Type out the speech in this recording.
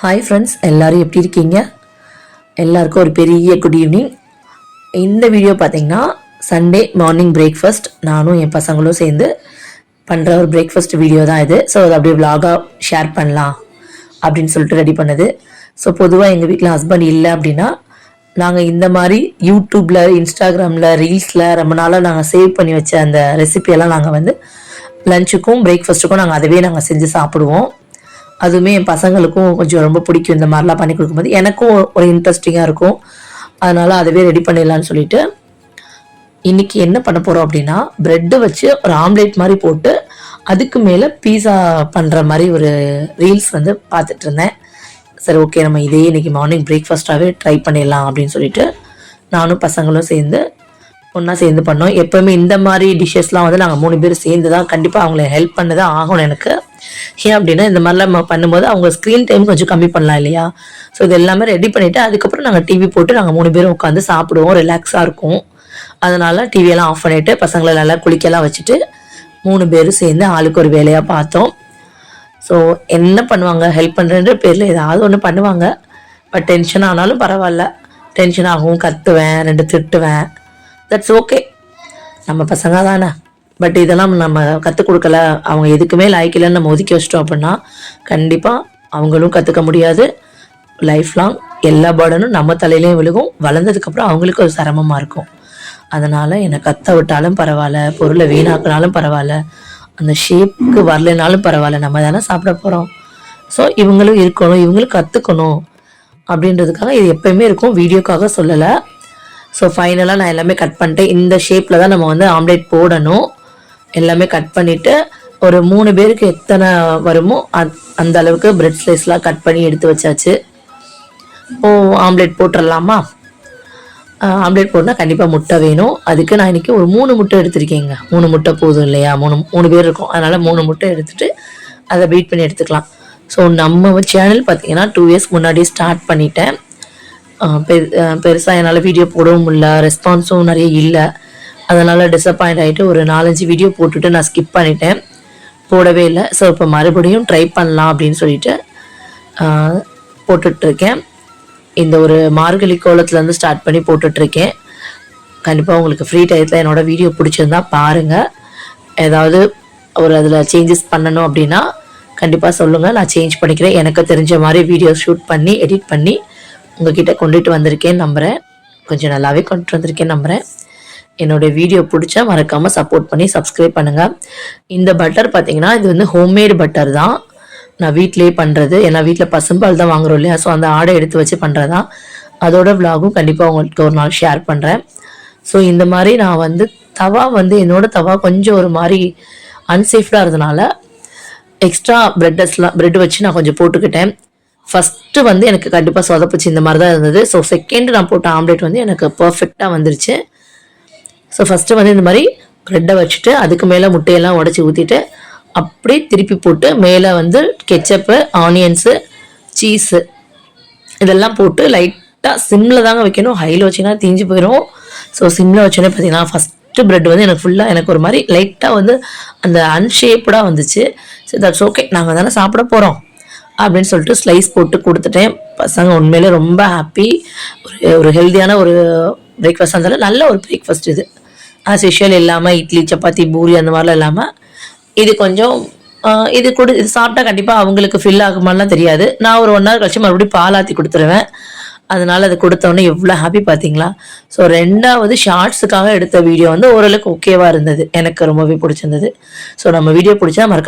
Hi friends, எல்லோரும் எப்படி இருக்கீங்க? எல்லாருக்கும் ஒரு பெரிய குட் ஈவினிங். இந்த வீடியோ பார்த்தீங்கன்னா சண்டே மார்னிங் பிரேக்ஃபாஸ்ட் நானும் என் பசங்களும் சேர்ந்து பண்ணுற ஒரு பிரேக்ஃபாஸ்ட் வீடியோ தான் இது. ஸோ அதை அப்படியே விலாகாக ஷேர் பண்ணலாம் அப்படின்னு சொல்லிட்டு ரெடி பண்ணது. ஸோ பொதுவாக எங்கள் வீட்டில் ஹஸ்பண்ட் இல்லை அப்படின்னா நாங்கள் இந்த மாதிரி யூடியூப்பில், இன்ஸ்டாகிராமில், ரீல்ஸில் ரொம்ப நாளாக நாங்கள் சேவ் பண்ணி வச்ச அந்த ரெசிபியெல்லாம் நாங்கள் வந்து லஞ்சுக்கும் பிரேக்ஃபாஸ்ட்டுக்கும் நாங்கள் அதவே நாங்கள் செஞ்சு சாப்பிடுவோம். அதுவுமே என் பசங்களுக்கும் கொஞ்சம் ரொம்ப பிடிக்கும். இந்த மாதிரிலாம் பண்ணி கொடுக்கும்போது எனக்கும் ஒரு இன்ட்ரெஸ்டிங்காக இருக்கும். அதனால் அதவே ரெடி பண்ணிடலான்னு சொல்லிட்டு இன்றைக்கி என்ன பண்ண போகிறோம் அப்படின்னா, ப்ரெட்டு வச்சு ஒரு ஆம்லேட் மாதிரி போட்டு அதுக்கு மேலே பீஸா பண்ணுற மாதிரி ஒரு ரீல்ஸ் வந்து பார்த்துட்டு இருந்தேன். சரி, ஓகே, நம்ம இதே இன்றைக்கி மார்னிங் பிரேக்ஃபாஸ்ட்டாகவே ட்ரை பண்ணிடலாம் அப்படின்னு சொல்லிட்டு நானும் பசங்களும் சேர்ந்து ஒன்றா சேர்ந்து பண்ணோம். எப்போவுமே இந்த மாதிரி டிஷ்ஷஸ்லாம் வந்து நாங்கள் 3 பேர் சேர்ந்து தான் கண்டிப்பாக அவங்கள ஹெல்ப் பண்ண தான் ஆகணும் எனக்கு. ஏன் அப்படின்னா இந்த மாதிரிலாம் நம்ம பண்ணும்போது அவங்க ஸ்க்ரீன் டைம் கொஞ்சம் கம்மி பண்ணலாம் இல்லையா? ஸோ இது எல்லாமே ரெடி பண்ணிவிட்டு அதுக்கப்புறம் நாங்கள் டிவி போட்டு நாங்கள் 3 பேரும் உட்காந்து சாப்பிடுவோம். ரிலாக்ஸாக இருக்கும். அதனால் டிவியெல்லாம் ஆஃப் பண்ணிவிட்டு பசங்களை நல்லா குளிக்கலாம் வச்சுட்டு 3 பேரும் சேர்ந்து ஆளுக்கு ஒரு வேலையாக பார்த்தோம். ஸோ என்ன பண்ணுவாங்க, ஹெல்ப் பண்ணுறன்ற பேரில் ஏதாவது ஒன்று பண்ணுவாங்க. பட் டென்ஷன் ஆனாலும் பரவாயில்ல. டென்ஷன் ஆகும், கத்துவேன், 2 திட்டுவேன். தட்ஸ் ஓகே, நம்ம பசங்க தானே. பட் இதெல்லாம் நம்ம கற்றுக் கொடுக்கல, அவங்க எதுக்குமே லாய்க்கில்லைன்னு நம்ம ஒதுக்கி வச்சிட்டோம் அப்படின்னா கண்டிப்பாக அவங்களும் கற்றுக்க முடியாது. லைஃப் லாங் எல்லா பேர்டனும் நம்ம தலையிலையும் விழுகும். வளர்ந்ததுக்கப்புறம் அவங்களுக்கு ஒரு சிரமமாக இருக்கும். அதனால் என்னை கற்ற விட்டாலும் பரவாயில்ல, பொருளை வீணாக்கினாலும் பரவாயில்ல, அந்த ஷேப்புக்கு வரலைனாலும் பரவாயில்ல, நம்ம தானே சாப்பிட போகிறோம். ஸோ இவங்களும் இருக்கணும், இவங்களும் கற்றுக்கணும் அப்படின்றதுக்காக இது எப்போயுமே இருக்கும். வீடியோக்காக சொல்லலை. ஸோ ஃபைனலாக நான் எல்லாமே கட் பண்ணிட்டேன். இந்த ஷேப்பில் தான் நம்ம வந்து ஆம்லேட் போடணும். எல்லாமே கட் பண்ணிவிட்டு ஒரு 3 பேருக்கு எத்தனை வருமோ அந்த அளவுக்கு பிரெட் ஸ்லைஸ்லாம் கட் பண்ணி எடுத்து வச்சாச்சு. ஆம்லேட் போட்டுடலாமா? ஆம்லேட் போட்டால் கண்டிப்பாக முட்டை வேணும். அதுக்கு நான் இன்றைக்கி ஒரு 3 முட்டை எடுத்திருக்கேங்க. 3 முட்டை போதும் இல்லையா? 3 பேர் இருக்கும். அதனால் 3 முட்டை எடுத்துகிட்டு அதை பீட் பண்ணி எடுத்துக்கலாம். ஸோ நம்ம சேனல் பார்த்திங்கன்னா 2 இயர்ஸ் முன்னாடியே ஸ்டார்ட் பண்ணிட்டேன். பெருசாக என்னால் வீடியோ போடவும் முடியல, ரெஸ்பான்ஸும் நிறைய இல்லை. அதனால் டிசப்பாயிண்ட் ஆகிட்டு ஒரு 4-5 வீடியோ போட்டுட்டு நான் ஸ்கிப் பண்ணிட்டேன், போடவே இல்லை. ஸோ இப்போ மறுபடியும் ட்ரை பண்ணலாம் அப்படின்னு சொல்லிட்டு போட்டுட்ருக்கேன். இந்த ஒரு மார்கழி கோலத்துலேருந்து ஸ்டார்ட் பண்ணி போட்டுட்ருக்கேன். கண்டிப்பாக உங்களுக்கு ஃப்ரீ டயத்தில் என்னோடய வீடியோ பிடிச்சிருந்தா பாருங்கள். ஏதாவது ஒரு அதில் சேஞ்சஸ் பண்ணணும் அப்படின்னா கண்டிப்பாக சொல்லுங்கள், நான் சேஞ்ச் பண்ணிக்கிறேன். எனக்கு தெரிஞ்ச மாதிரி வீடியோ ஷூட் பண்ணி எடிட் பண்ணி உங்ககிட்ட கொண்டுட்டு வந்திருக்கேன் நம்புகிறேன். கொஞ்சம் நல்லாவே கொண்டுட்டு வந்திருக்கேன் நம்புகிறேன். என்னோடய வீடியோ பிடிச்சா மறக்காமல் சப்போர்ட் பண்ணி சப்ஸ்கிரைப் பண்ணுங்கள். இந்த பட்டர் பார்த்திங்கன்னா இது வந்து ஹோம்மேடு பட்டர் தான், நான் வீட்டிலே பண்ணுறது. ஏன்னா வீட்டில் பசும்பால் தான் வாங்குறோம் இல்லையா? ஸோ அந்த ஆடை எடுத்து வச்சு பண்ணுறது தான். அதோட விலாகும் கண்டிப்பாக உங்களுக்கு ஒரு நாள் ஷேர் பண்ணுறேன். ஸோ இந்த மாதிரி நான் வந்து தவா வந்து என்னோடய தவா கொஞ்சம் ஒரு மாதிரி அன்சேஃப்டாக இருந்தனால எக்ஸ்ட்ரா ப்ரெட் வச்சு நான் கொஞ்சம் போட்டுக்கிட்டேன். ஃபஸ்ட்டு வந்து எனக்கு கண்டிப்பாக சொதப்பிச்சு, இந்த மாதிரி தான் இருந்தது. ஸோ செகண்ட் நான் போட்ட ஆம்லேட் வந்து எனக்கு பர்ஃபெக்டாக வந்துருச்சு. ஸோ ஃபஸ்ட்டு வந்து இந்த மாதிரி ப்ரெட்டை வச்சுட்டு அதுக்கு மேலே முட்டையெல்லாம் உடச்சி ஊற்றிட்டு அப்படியே திருப்பி போட்டு மேலே வந்து கெச்சப்பு, ஆனியன்ஸு, சீஸு இதெல்லாம் போட்டு லைட்டாக சிம்மில் தாங்க வைக்கணும். ஹையில் வச்சிங்கன்னா தீஞ்சு போயிடும். ஸோ சிம்மில் வச்சோன்னே பார்த்தீங்கன்னா ஃபஸ்ட்டு ப்ரெட் வந்து எனக்கு ஃபுல்லாக எனக்கு ஒரு மாதிரி லைட்டாக வந்து அந்த அன்ஷேப்டாக வந்துச்சு. ஸோ தட்ஸ் ஓகே, நாங்கள் தானே சாப்பிட போகிறோம் அப்படின்னு சொல்லிட்டு ஸ்லைஸ் போட்டு கொடுத்துட்டேன். பசங்க உண்மையிலே ரொம்ப ஹாப்பி. ஒரு ஹெல்த்தியான ஒரு பிரேக்ஃபாஸ்ட் இருந்தாலும் நல்ல ஒரு பிரேக்ஃபாஸ்ட் இது. ஆஸ் யூஷுவல் இல்லாமல் இட்லி, சப்பாத்தி, பூரி அந்த மாதிரிலாம் இல்லாமல் இது கொஞ்சம் இது சாப்பிட்டா கண்டிப்பாக அவங்களுக்கு ஃபில் ஆகுமாலாம் தெரியாது. நான் ஒரு 1 hour கழிச்சு மறுபடியும் பாலாற்றி கொடுத்துருவேன். அதனால் அது கொடுத்தோன்னே எவ்வளோ ஹாப்பி பார்த்தீங்களா? ஸோ 2வது ஷார்ட்ஸுக்காக எடுத்த வீடியோ வந்து ஓரளவுக்கு ஓகேவாக இருந்தது, எனக்கு ரொம்பவே பிடிச்சிருந்தது. ஸோ நம்ம வீடியோ பிடிச்சா மறக்காம